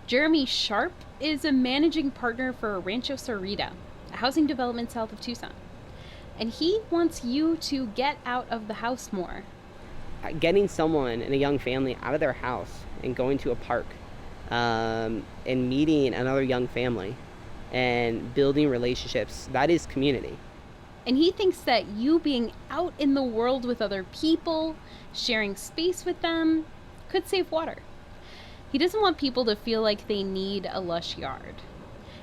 Jeremy Sharp is a managing partner for Rancho Sarita, a housing development south of Tucson. And he wants you to get out of the house more. Getting someone in a young family out of their house and going to a park and meeting another young family and building relationships, that is community. And he thinks that you being out in the world with other people, sharing space with them, could save water. He doesn't want people to feel like they need a lush yard.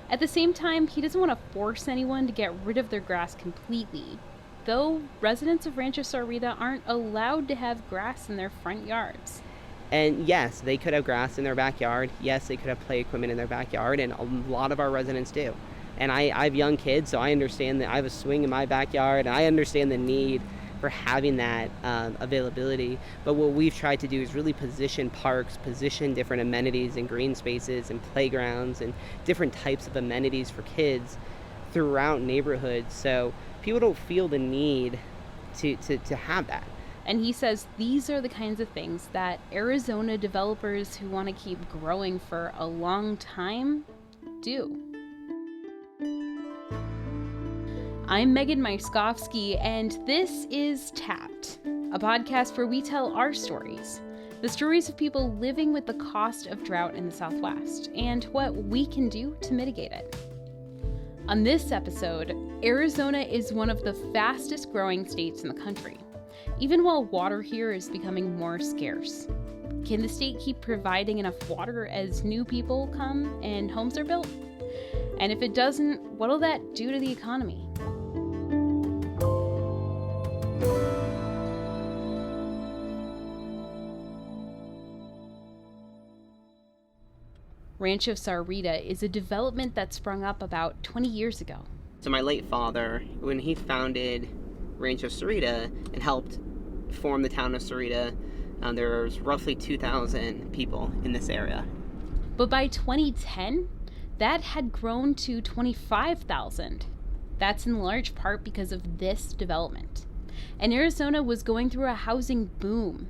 At the same time, he doesn't want to force anyone to get rid of their grass completely, though residents of Rancho Sarita aren't allowed to have grass in their front yards. And yes, they could have grass in their backyard. Yes, they could have play equipment in their backyard, and a lot of our residents do. And I have young kids, so I understand that I have a swing in my backyard, and I understand the need for having that availability. But what we've tried to do is really position parks, position different amenities and green spaces and playgrounds and different types of amenities for kids throughout neighborhoods, so people don't feel the need to have that. And he says these are the kinds of things that Arizona developers who want to keep growing for a long time do. I'm Megan Myskowski, and this is Tapped, a podcast where we tell our stories, the stories of people living with the cost of drought in the Southwest, and what we can do to mitigate it. On this episode, Arizona is one of the fastest growing states in the country, even while water here is becoming more scarce. Can the state keep providing enough water as new people come and homes are built? And if it doesn't, what'll that do to the economy? Rancho Sarita is a development that sprung up about 20 years ago. So my late father, when he founded Rancho Sarita and helped form the town of Sarita, there was roughly 2,000 people in this area. But by 2010, that had grown to 25,000. That's in large part because of this development. And Arizona was going through a housing boom.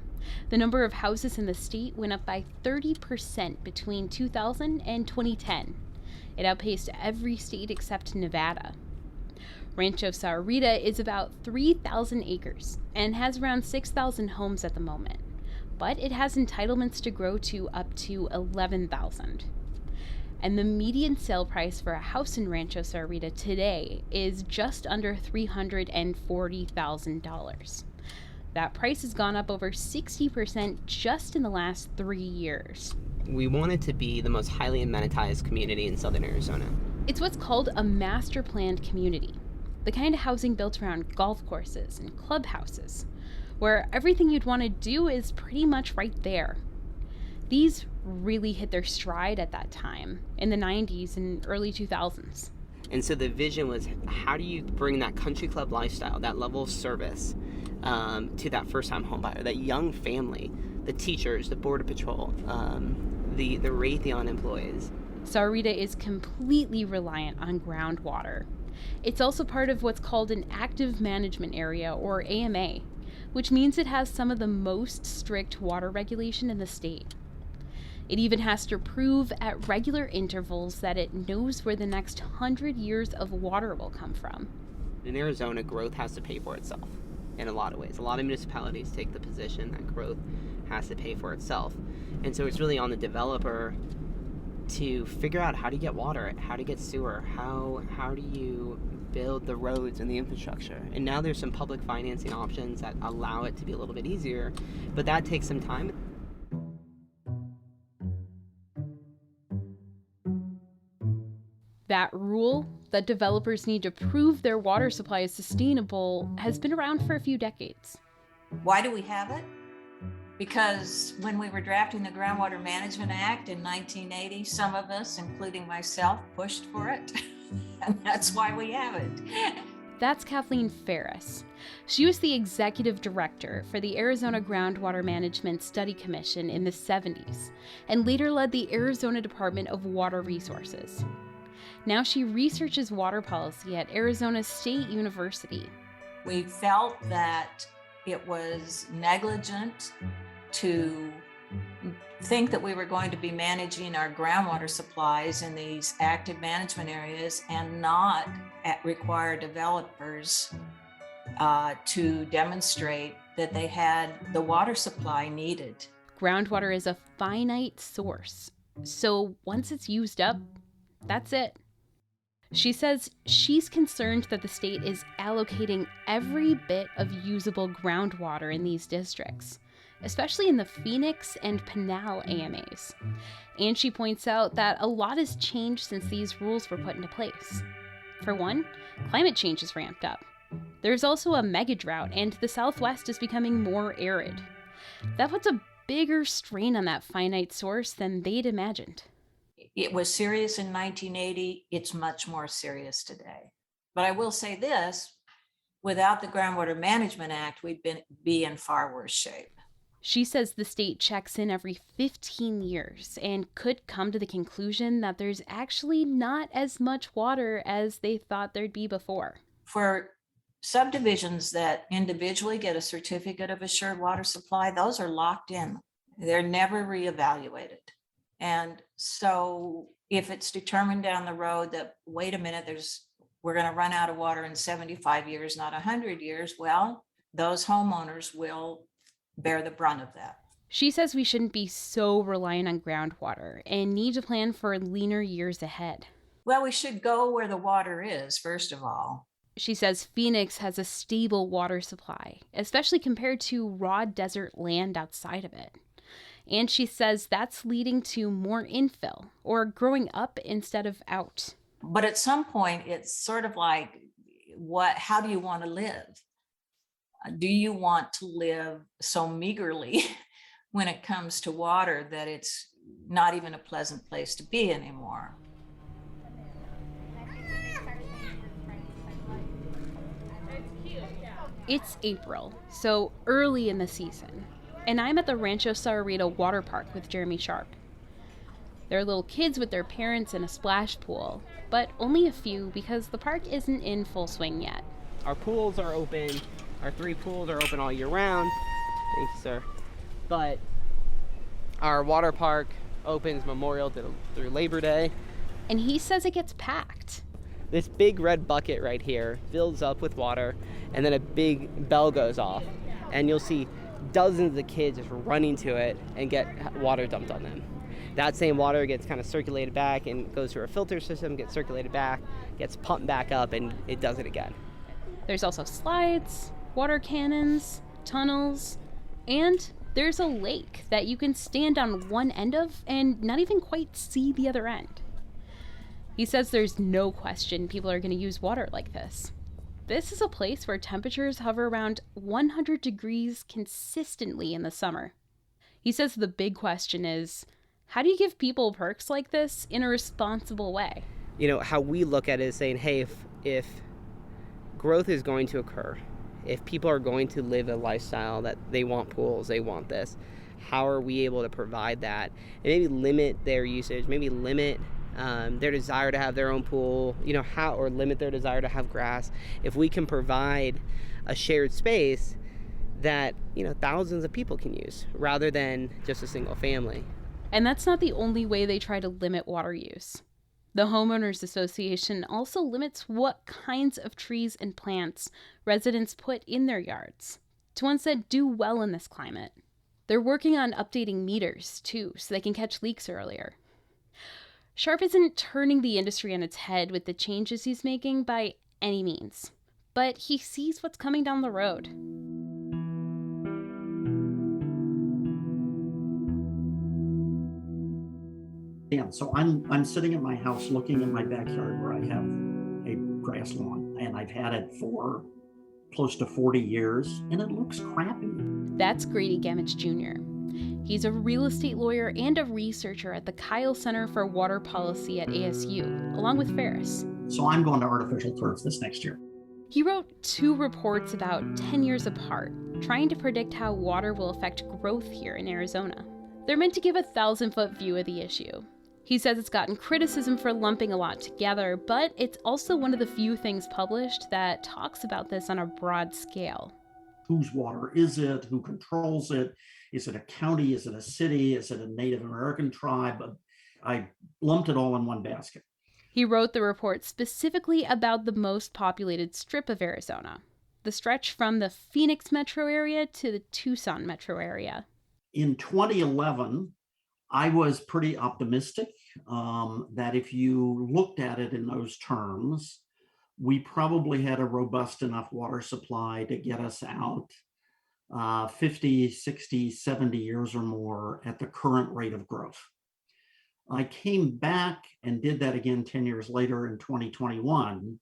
The number of houses in the state went up by 30% between 2000 and 2010. It outpaced every state except Nevada. Rancho Sarita is about 3,000 acres and has around 6,000 homes at the moment, but it has entitlements to grow to up to 11,000. And the median sale price for a house in Rancho Sarita today is just under $340,000. That price has gone up over 60% just in the last 3 years. We wanted to be the most highly amenitized community in southern Arizona. It's what's called a master planned community, the kind of housing built around golf courses and clubhouses, where everything you'd want to do is pretty much right there. These really hit their stride at that time, in the 90s and early 2000s. And so the vision was, how do you bring that country club lifestyle, that level of service, to that first-time homebuyer, that young family, the teachers, the border patrol, the Raytheon employees. Sarita is completely reliant on groundwater. It's also part of what's called an active management area, or AMA, which means it has some of the most strict water regulation in the state. It even has to prove at regular intervals that it knows where the next 100 years of water will come from. In Arizona, growth has to pay for itself in a lot of ways. A lot of municipalities take the position that growth has to pay for itself. And so it's really on the developer to figure out how to get water, how to get sewer, how do you build the roads and the infrastructure. And now there's some public financing options that allow it to be a little bit easier, but that takes some time. That rule that developers need to prove their water supply is sustainable has been around for a few decades. Why do we have it? Because when we were drafting the Groundwater Management Act in 1980, some of us, including myself, pushed for it. And that's why we have it. That's Kathleen Ferris. She was the executive director for the Arizona Groundwater Management Study Commission in the 70s, and later led the Arizona Department of Water Resources. Now she researches water policy at Arizona State University. We felt that it was negligent to think that we were going to be managing our groundwater supplies in these active management areas and not require developers to demonstrate that they had the water supply needed. Groundwater is a finite source, so once it's used up, that's it. She says she's concerned that the state is allocating every bit of usable groundwater in these districts, especially in the Phoenix and Pinal AMAs. And she points out that a lot has changed since these rules were put into place. For one, climate change has ramped up. There's also a mega drought, and the Southwest is becoming more arid. That puts a bigger strain on that finite source than they'd imagined. It was serious in 1980. It's much more serious today. But I will say this, without the Groundwater Management Act, we'd be in far worse shape. She says the state checks in every 15 years and could come to the conclusion that there's actually not as much water as they thought there'd be before. For subdivisions that individually get a certificate of assured water supply, those are locked in. They're never reevaluated. And so if it's determined down the road that, wait a minute, we're going to run out of water in 75 years, not 100 years, well, those homeowners will bear the brunt of that. She says we shouldn't be so reliant on groundwater and need to plan for leaner years ahead. Well, we should go where the water is, first of all. She says Phoenix has a stable water supply, especially compared to raw desert land outside of it. And she says that's leading to more infill, or growing up instead of out. But at some point, it's sort of like, how do you want to live? Do you want to live so meagerly when it comes to water that it's not even a pleasant place to be anymore? It's April, so early in the season, and I'm at the Rancho Sararita Water Park with Jeremy Sharp. There are little kids with their parents in a splash pool, but only a few because the park isn't in full swing yet. Our pools are open. Our 3 pools are open all year round. Thank you, sir. But our water park opens Memorial through Labor Day. And he says it gets packed. This big red bucket right here fills up with water, and then a big bell goes off, and you'll see dozens of kids just running to it and get water dumped on them. That same water gets kind of circulated back and goes through a filter system, gets circulated back, gets pumped back up, and it does it again. There's also slides, water cannons, tunnels, and there's a lake that you can stand on one end of and not even quite see the other end. He says there's no question people are going to use water like this. This is a place where temperatures hover around 100 degrees consistently in the summer. He says the big question is, how do you give people perks like this in a responsible way? You know, how we look at it is saying, hey, if growth is going to occur, if people are going to live a lifestyle that they want pools, they want this, how are we able to provide that? And maybe limit their usage, maybe limit their desire to have their own pool, or limit their desire to have grass. If we can provide a shared space that, thousands of people can use rather than just a single family. And that's not the only way they try to limit water use. The Homeowners Association also limits what kinds of trees and plants residents put in their yards, to ones that do well in this climate. They're working on updating meters, too, so they can catch leaks earlier. Sharp isn't turning the industry on its head with the changes he's making by any means, but he sees what's coming down the road. Yeah, so I'm sitting at my house looking in my backyard where I have a grass lawn, and I've had it for close to 40 years, and it looks crappy. That's Grady Gamage Jr. He's a real estate lawyer and a researcher at the Kyle Center for Water Policy at ASU, along with Ferris. So I'm going to artificial turf this next year. He wrote 2 reports about 10 years apart, trying to predict how water will affect growth here in Arizona. They're meant to give a 1,000-foot view of the issue. He says it's gotten criticism for lumping a lot together, but it's also one of the few things published that talks about this on a broad scale. Whose water is it? Who controls it? Is it a county? Is it a city? Is it a Native American tribe? I lumped it all in one basket. He wrote the report specifically about the most populated strip of Arizona, the stretch from the Phoenix metro area to the Tucson metro area. In 2011, I was pretty optimistic that if you looked at it in those terms, we probably had a robust enough water supply to get us out 50, 60, 70 years or more at the current rate of growth. I came back and did that again 10 years later in 2021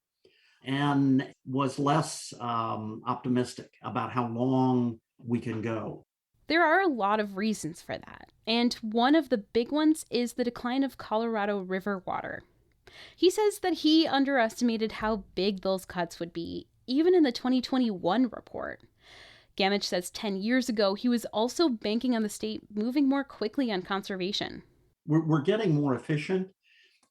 and was less optimistic about how long we can go. There are a lot of reasons for that, and one of the big ones is the decline of Colorado River water. He says that he underestimated how big those cuts would be, even in the 2021 report. Gamage says 10 years ago, he was also banking on the state moving more quickly on conservation. We're getting more efficient,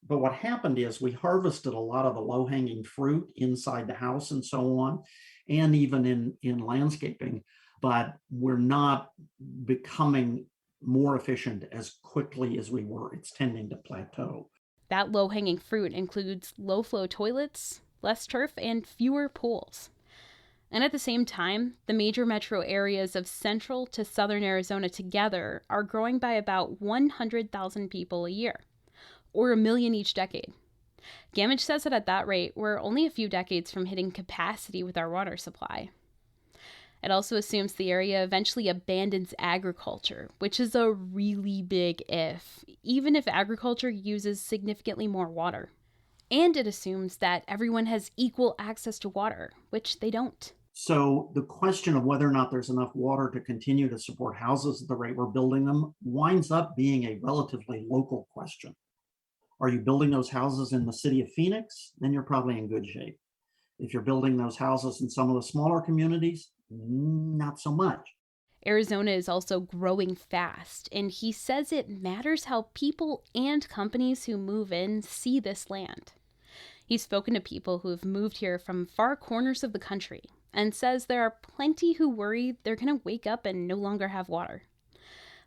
but what happened is we harvested a lot of the low-hanging fruit inside the house and so on, and even in landscaping, but we're not becoming more efficient as quickly as we were. It's tending to plateau. That low-hanging fruit includes low-flow toilets, less turf, and fewer pools. And at the same time, the major metro areas of central to southern Arizona together are growing by about 100,000 people a year, or 1 million each decade. Gamage says that at that rate, we're only a few decades from hitting capacity with our water supply. It also assumes the area eventually abandons agriculture, which is a really big if, even if agriculture uses significantly more water. And it assumes that everyone has equal access to water, which they don't. So the question of whether or not there's enough water to continue to support houses at the rate we're building them winds up being a relatively local question. Are you building those houses in the city of Phoenix? Then you're probably in good shape. If you're building those houses in some of the smaller communities, not so much. Arizona is also growing fast, and he says it matters how people and companies who move in see this land. He's spoken to people who have moved here from far corners of the country and says there are plenty who worry they're going to wake up and no longer have water.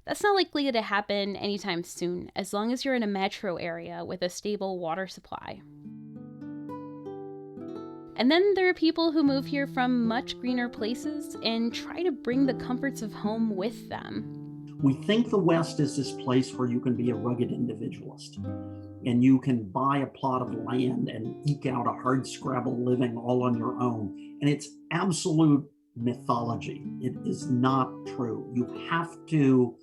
That's not likely to happen anytime soon, as long as you're in a metro area with a stable water supply. And then there are people who move here from much greener places and try to bring the comforts of home with them. We think the West is this place where you can be a rugged individualist and you can buy a plot of land and eke out a hardscrabble living all on your own. And it's absolute mythology. It is not true. You have to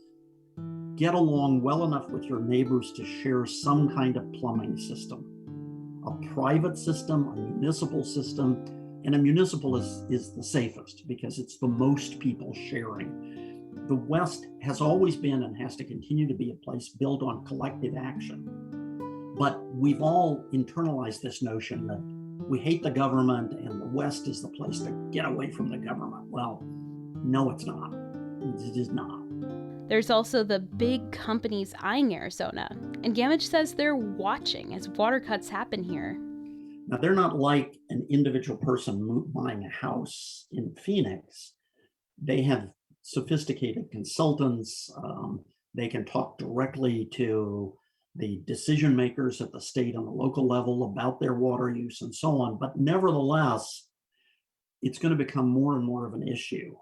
get along well enough with your neighbors to share some kind of plumbing system. A private system, a municipal system, and a municipal is the safest because it's the most people sharing. The West has always been and has to continue to be a place built on collective action. But we've all internalized this notion that we hate the government and the West is the place to get away from the government. Well, no, it's not. It is not. There's also the big companies eyeing Arizona, and Gamage says they're watching as water cuts happen here. Now, they're not like an individual person buying a house in Phoenix. They have sophisticated consultants. They can talk directly to the decision makers at the state and the local level about their water use and so on. But nevertheless, it's going to become more and more of an issue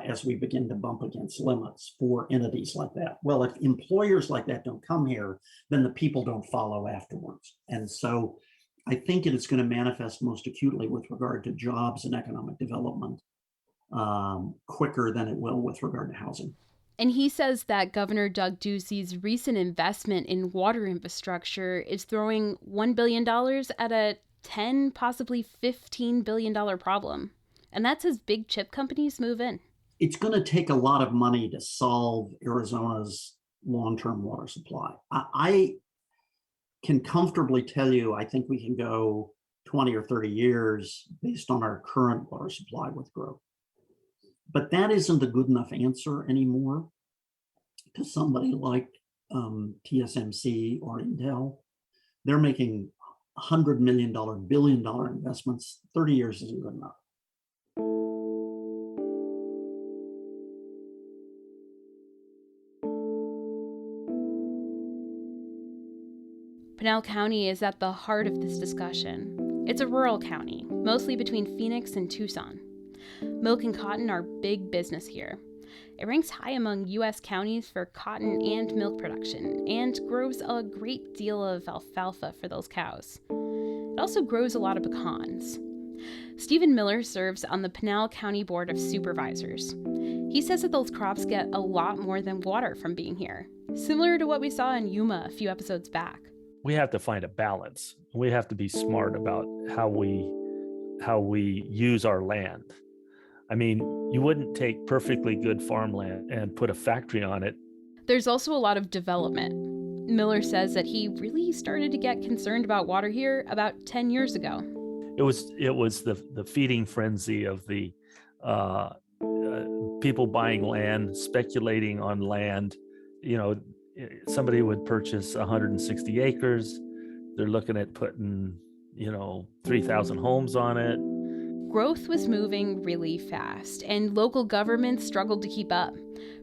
as we begin to bump against limits for entities like that. Well, if employers like that don't come here, then the people don't follow afterwards. And so I think it is going to manifest most acutely with regard to jobs and economic development quicker than it will with regard to housing. And he says that Governor Doug Ducey's recent investment in water infrastructure is throwing $1 billion at a $10, possibly $15 billion problem. And that's as big chip companies move in. It's going to take a lot of money to solve Arizona's long-term water supply. I can comfortably tell you, I think we can go 20 or 30 years based on our current water supply with growth. But that isn't a good enough answer anymore to somebody like TSMC or Intel. They're making $100 million, billion-dollar investments. 30 years isn't good enough. Pinal County is at the heart of this discussion. It's a rural county, mostly between Phoenix and Tucson. Milk and cotton are big business here. It ranks high among U.S. counties for cotton and milk production, and grows a great deal of alfalfa for those cows. It also grows a lot of pecans. Stephen Miller serves on the Pinal County Board of Supervisors. He says that those crops get a lot more than water from being here, similar to what we saw in Yuma a few episodes back. We have to find a balance. We have to be smart about how we use our land. I mean, you wouldn't take perfectly good farmland and put a factory on it. There's also a lot of development. Miller says that he really started to get concerned about water here about 10 years ago. It was the feeding frenzy of the people buying land, speculating on land. You know, somebody would purchase 160 acres. They're looking at putting, 3,000 homes on it. Growth was moving really fast, and local governments struggled to keep up.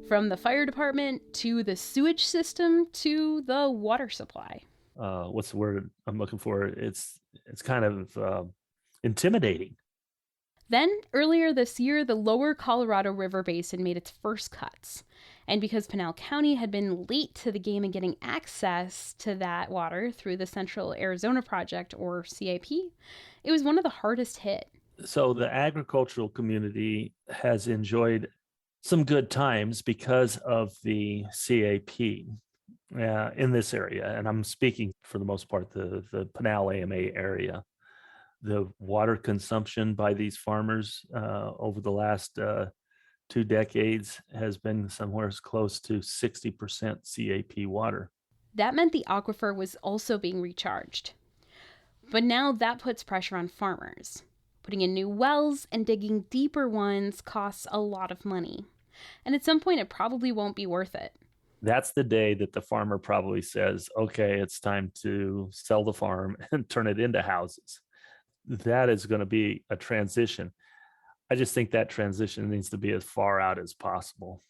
From the fire department to the sewage system to the water supply. What's the word I'm looking for? It's kind of intimidating. Then, earlier this year, the lower Colorado River Basin made its first cuts. And because Pinal County had been late to the game in getting access to that water through the Central Arizona Project, or CAP, it was one of the hardest hit. So the agricultural community has enjoyed some good times because of the CAP in this area. And I'm speaking for the most part, the Pinal AMA area. The water consumption by these farmers over the last 2 decades has been somewhere as close to 60% CAP water. That meant the aquifer was also being recharged. But now that puts pressure on farmers. Putting in new wells and digging deeper ones costs a lot of money. And at some point, it probably won't be worth it. That's the day that the farmer probably says, okay, it's time to sell the farm and turn it into houses. That is going to be a transition. I just think that transition needs to be as far out as possible.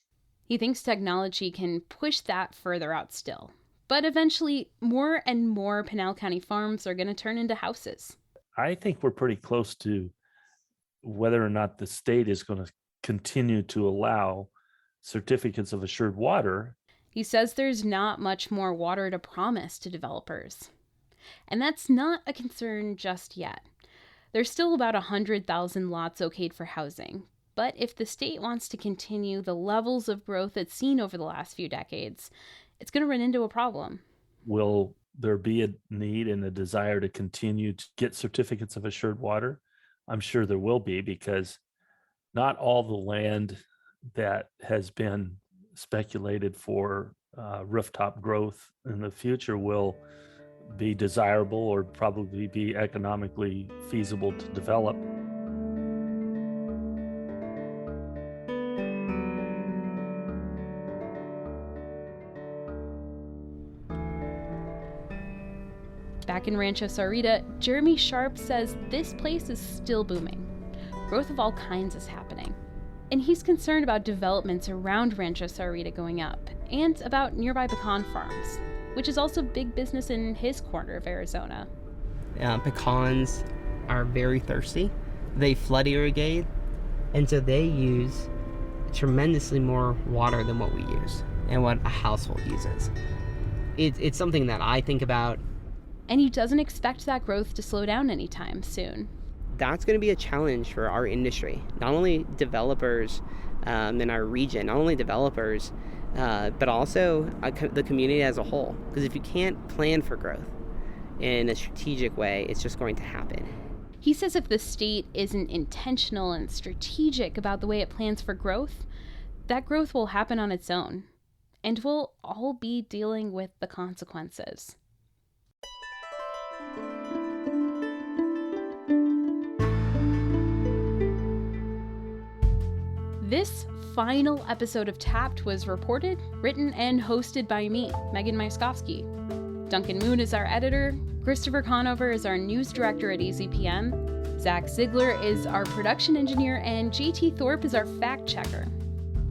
He thinks technology can push that further out still. But eventually, more and more Pinal County farms are going to turn into houses. I think we're pretty close to whether or not the state is going to continue to allow certificates of assured water. He says there's not much more water to promise to developers. And that's not a concern just yet. There's still about 100,000 lots okayed for housing. But if the state wants to continue the levels of growth it's seen over the last few decades, it's going to run into a problem. Will there be a need and a desire to continue to get certificates of assured water? I'm sure there will be, because not all the land that has been speculated for rooftop growth in the future will be desirable or probably be economically feasible to develop. Back in Rancho Sarita, Jeremy Sharp says this place is still booming. Growth of all kinds is happening. And he's concerned about developments around Rancho Sarita going up, and about nearby pecan farms, which is also big business in his corner of Arizona. Pecans are very thirsty. They flood irrigate, and so they use tremendously more water than what we use and what a household uses. It's something that I think about. And he doesn't expect that growth to slow down anytime soon. That's going to be a challenge for our industry, not only developers in our region, not only developers, but also the community as a whole. Because if you can't plan for growth in a strategic way, it's just going to happen. He says if the state isn't intentional and strategic about the way it plans for growth, that growth will happen on its own. And we'll all be dealing with the consequences. This final episode of Tapped was reported, written, and hosted by me, Megan Myskowski. Duncan Moon is our editor, Christopher Conover is our news director at AZPM, Zach Ziegler is our production engineer, and JT Thorpe is our fact checker.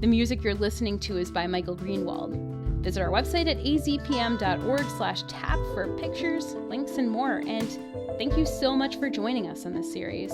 The music you're listening to is by Michael Greenwald. Visit our website at azpm.org/tap for pictures, links, and more. And thank you so much for joining us in this series.